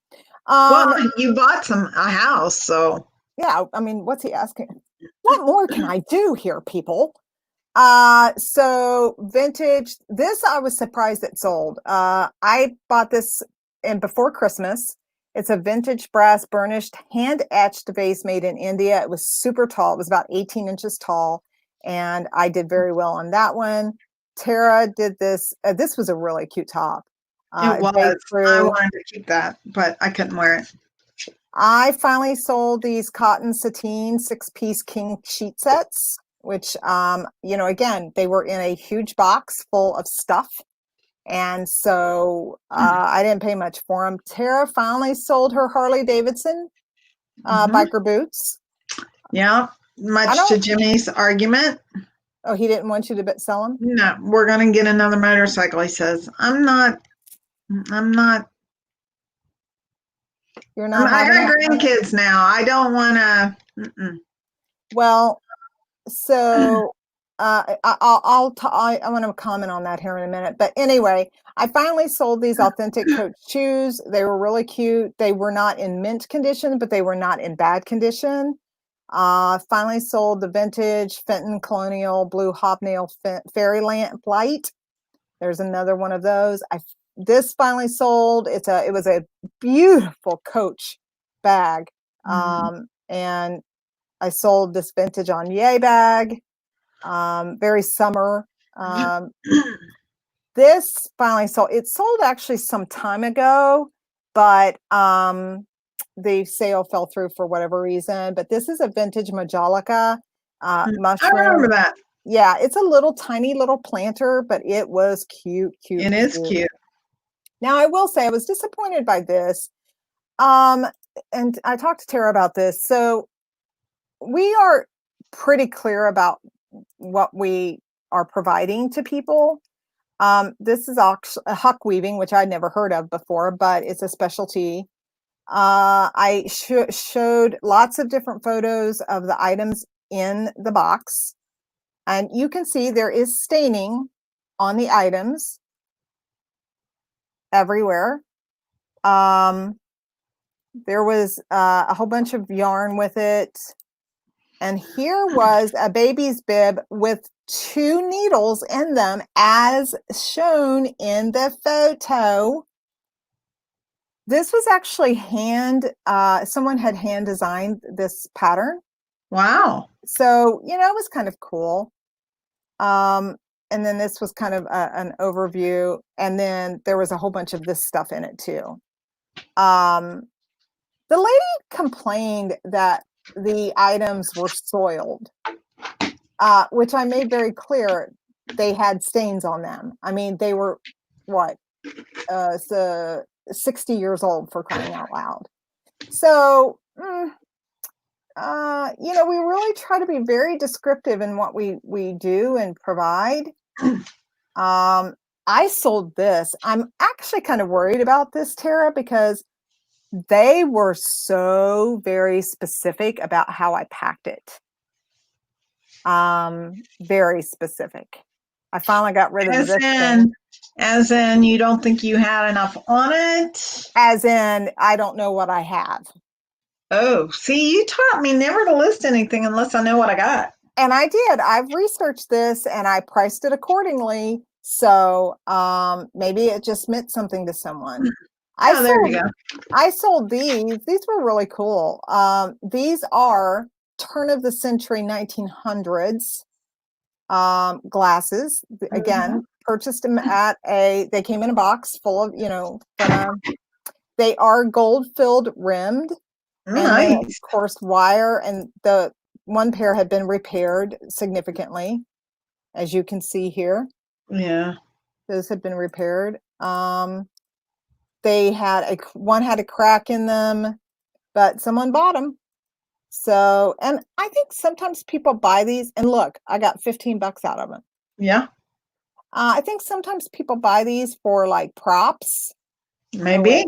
A: well, you bought a house, so
B: yeah. I mean, what's he asking? What more can I do here, people? So vintage. This I was surprised it sold. I bought this before Christmas. It's a vintage brass burnished hand etched vase made in India. It was super tall. It was about 18 inches tall. And I did very well on that one. Tara did this. This was a really cute top.
A: it was. I wanted to keep that, but I couldn't wear it.
B: I finally sold these cotton sateen 6-piece king sheet sets, which, again, they were in a huge box full of stuff. And so I didn't pay much for them. Tara finally sold her Harley Davidson biker boots.
A: Yeah, much to Jimmy's argument.
B: Oh, he didn't want you to sell them?
A: No, we're going to get another motorcycle, he says. I'm not.
B: You're not.
A: I got grandkids now. I don't want to.
B: Well, so I want to comment on that here in a minute. But anyway, I finally sold these authentic Coach shoes. They were really cute. They were not in mint condition, but they were not in bad condition. Finally sold the vintage Fenton Colonial Blue Hobnail Fairyland Light. There's another one of those. This finally sold. It was a beautiful Coach bag. And I sold this vintage Anye bag. Very summer. This finally sold. It sold actually some time ago, but the sale fell through for whatever reason. But this is a vintage Majolica mushroom.
A: I remember that.
B: Yeah, it's a tiny little planter, but it was cute.
A: It is cute.
B: Now, I will say I was disappointed by this. And I talked to Tara about this. So we are pretty clear about what we are providing to people. This is a huck weaving, which I'd never heard of before, but it's a specialty. I showed lots of different photos of the items in the box, and you can see there is staining on the items everywhere. There was a whole bunch of yarn with it. And here was a baby's bib with 2 needles in them as shown in the photo. This was actually someone had hand designed this pattern.
A: Wow.
B: So, it was kind of cool. And then this was kind of an overview. And then there was a whole bunch of this stuff in it too. The lady complained that the items were soiled, which I made very clear. They had stains on them. I mean, they were what, 60 years old, for crying out loud. So, we really try to be very descriptive in what we do and provide. I sold this. I'm actually kind of worried about this, Tara, because they were so very specific about how I packed it. Very specific. I finally got rid of this thing.
A: As in, you don't think you had enough on it?
B: As in, I don't know what I have.
A: Oh, see, you taught me never to list anything unless I know what I got.
B: And I did. I've researched this and I priced it accordingly. So maybe it just meant something to someone.
A: There you go.
B: I sold these. These were really cool. These are turn of the century 1900s glasses. Again, purchased them they came in a box full of, they are gold filled rimmed.
A: Nice.
B: And of course, wire, and the one pair had been repaired significantly, as you can see here.
A: Yeah.
B: Those had been repaired. They had one had a crack in them, but someone bought them. So, and I think sometimes people buy these, and look, I got $15 out of them.
A: Yeah.
B: I think sometimes people buy these for like props.
A: Maybe.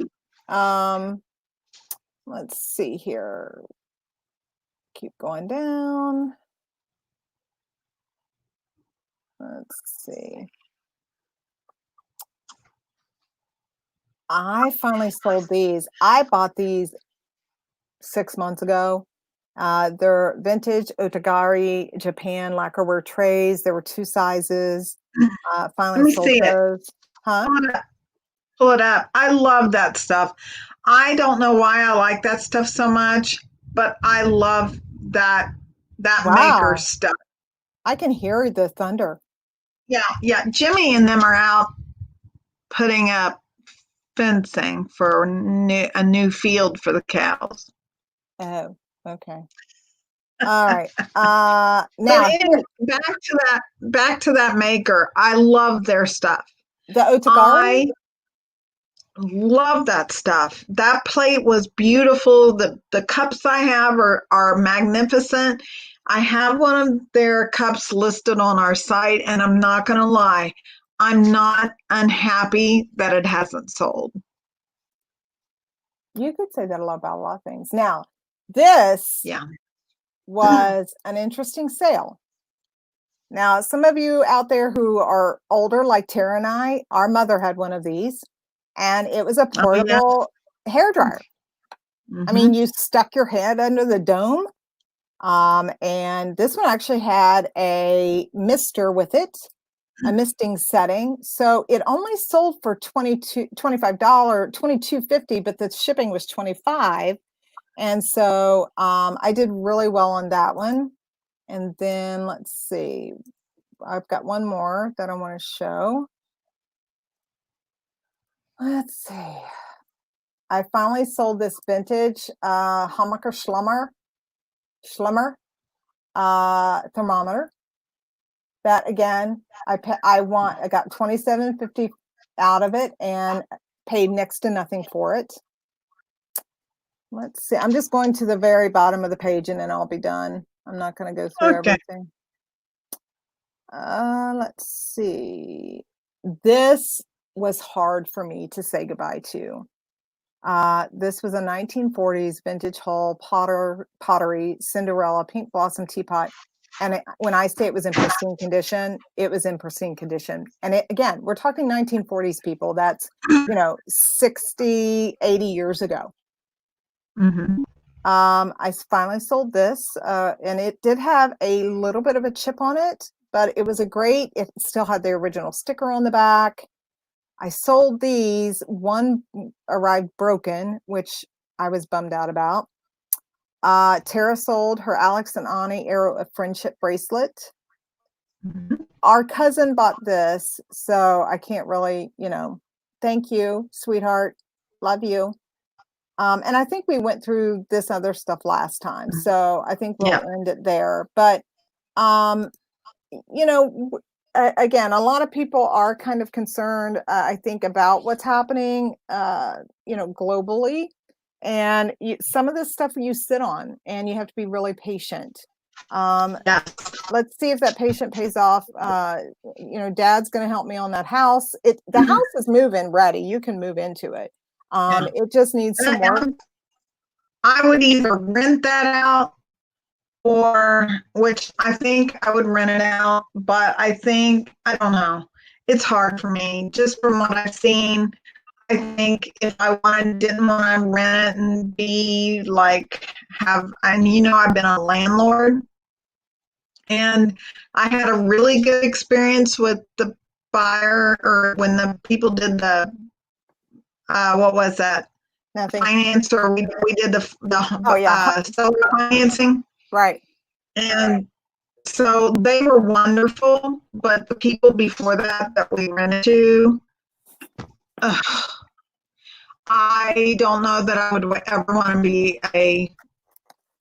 B: Let's see here. Keep going down. Let's see. I finally sold these. I bought these 6 months ago. They're vintage Otagari Japan lacquerware trays. There were 2 sizes. Finally sold those. Huh?
A: Pull it up. I love that stuff. I don't know why I like that stuff so much, but I love that maker stuff.
B: I can hear the thunder.
A: Yeah. Jimmy and them are out putting up fencing for a new field for the cows.
B: Oh, okay. All right. Now
A: anyway, back to that maker. I love their stuff.
B: The Otagari?
A: I love that stuff. That plate was beautiful. The cups I have are magnificent. I have one of their cups listed on our site, and I'm not going to lie, I'm not unhappy that it hasn't sold.
B: You could say that about a lot of things. Now, this was an interesting sale. Now, some of you out there who are older, like Tara and I, our mother had one of these, and it was a portable hair dryer. I mean, you stuck your head under the dome. And this one actually had a mister with it, a misting setting. So it only sold for $25, $22.50, but the shipping was $25. And so I did really well on that one. And then let's see, I've got one more that I want to show. Let's see. I finally sold this vintage Hammacher Schlemmer thermometer. That again, I got $27.50 out of it and paid next to nothing for it. Let's see. I'm just going to the very bottom of the page and then I'll be done. I'm not going to go through everything. Let's see. this was hard for me to say goodbye to. This was a 1940s vintage Hull pottery Cinderella pink blossom teapot. And when I say it was in pristine condition, it was in pristine condition. And again, we're talking 1940s, people. That's, 60, 80 years ago.
A: Mm-hmm.
B: I finally sold this, and it did have a little bit of a chip on it, but it still had the original sticker on the back. I sold these. One arrived broken, which I was bummed out about. Tara sold her Alex and Ani Arrow of Friendship bracelet.
A: Mm-hmm.
B: Our cousin bought this, so I can't really, thank you, sweetheart. Love you. And I think we went through this other stuff last time, so I think we'll end it there. But, again, a lot of people are kind of concerned, I think, about what's happening, globally. And some of this stuff you sit on, and you have to be really patient. Let's see if that patient pays off. Dad's going to help me on that house. The house is move-in ready. You can move into it. It just needs some work.
A: I would either rent that out, which I think I would rent it out, but I don't know. It's hard for me. Just from what I've seen, I think if I didn't want to rent it and be like, I've been a landlord, and I had a really good experience with the buyer, or when the people did the, what was that?
B: Nothing.
A: Finance, or we did the seller financing.
B: Right.
A: And so they were wonderful, but the people before that we rented to, I don't know that I would ever want to be a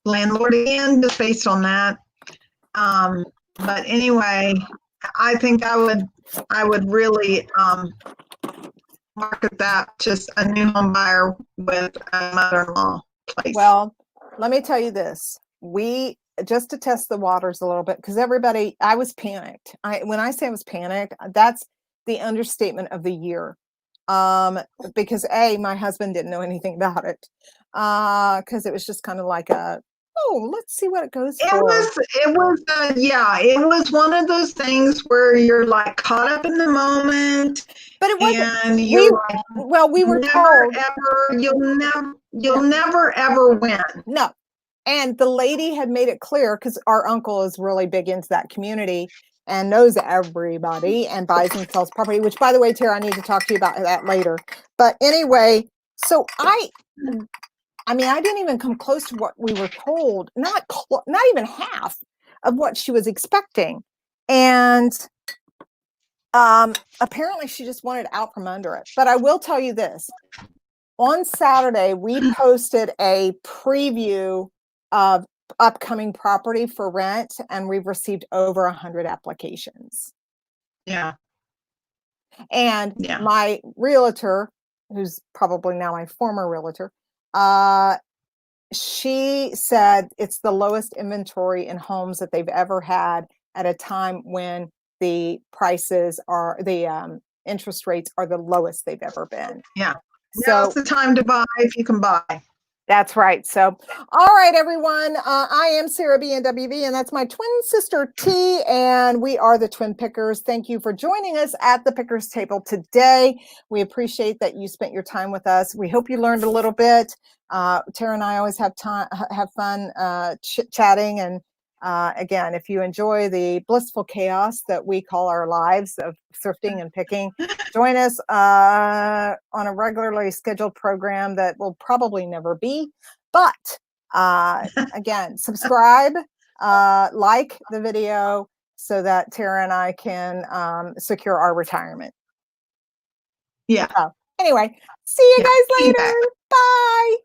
A: landlord again, just based on that. But anyway, I think I would really market that just a new home buyer with a mother-in-law place.
B: Well, let me tell you this. Just to test the waters a little bit, because I was panicked. When I say I was panicked, that's the understatement of the year. Because my husband didn't know anything about it. Because it was just kind of like let's see what it goes for.
A: It was one of those things where you're like caught up in the moment.
B: But it wasn't.
A: And
B: we were told
A: you'll never ever win.
B: No. And the lady had made it clear, because our uncle is really big into that community and knows everybody and buys and sells property, which, by the way, Tara, I need to talk to you about that later. But anyway, so I didn't even come close to what we were told, not even half of what she was expecting. And apparently she just wanted out from under it. But I will tell you this. On Saturday, we posted a preview of upcoming property for rent, and we've received over 100 applications.
A: Yeah.
B: And my realtor, who's probably now my former realtor, she said it's the lowest inventory in homes that they've ever had at a time when the interest rates are the lowest they've ever been.
A: Yeah. So now's the time to buy if you can buy.
B: That's right. So, all right, everyone. I am Sarah B. and WV, and that's my twin sister T, and we are the Twin Pickers. Thank you for joining us at the Pickers table today. We appreciate that you spent your time with us. We hope you learned a little bit. Tara and I always have fun chit-chatting, and again, if you enjoy the blissful chaos that we call our lives of thrifting and picking, join us on a regularly scheduled program that will probably never be. But again, subscribe, like the video, so that Tara and I can secure our retirement.
A: Yeah.
B: So, anyway, see you guys later. Bye.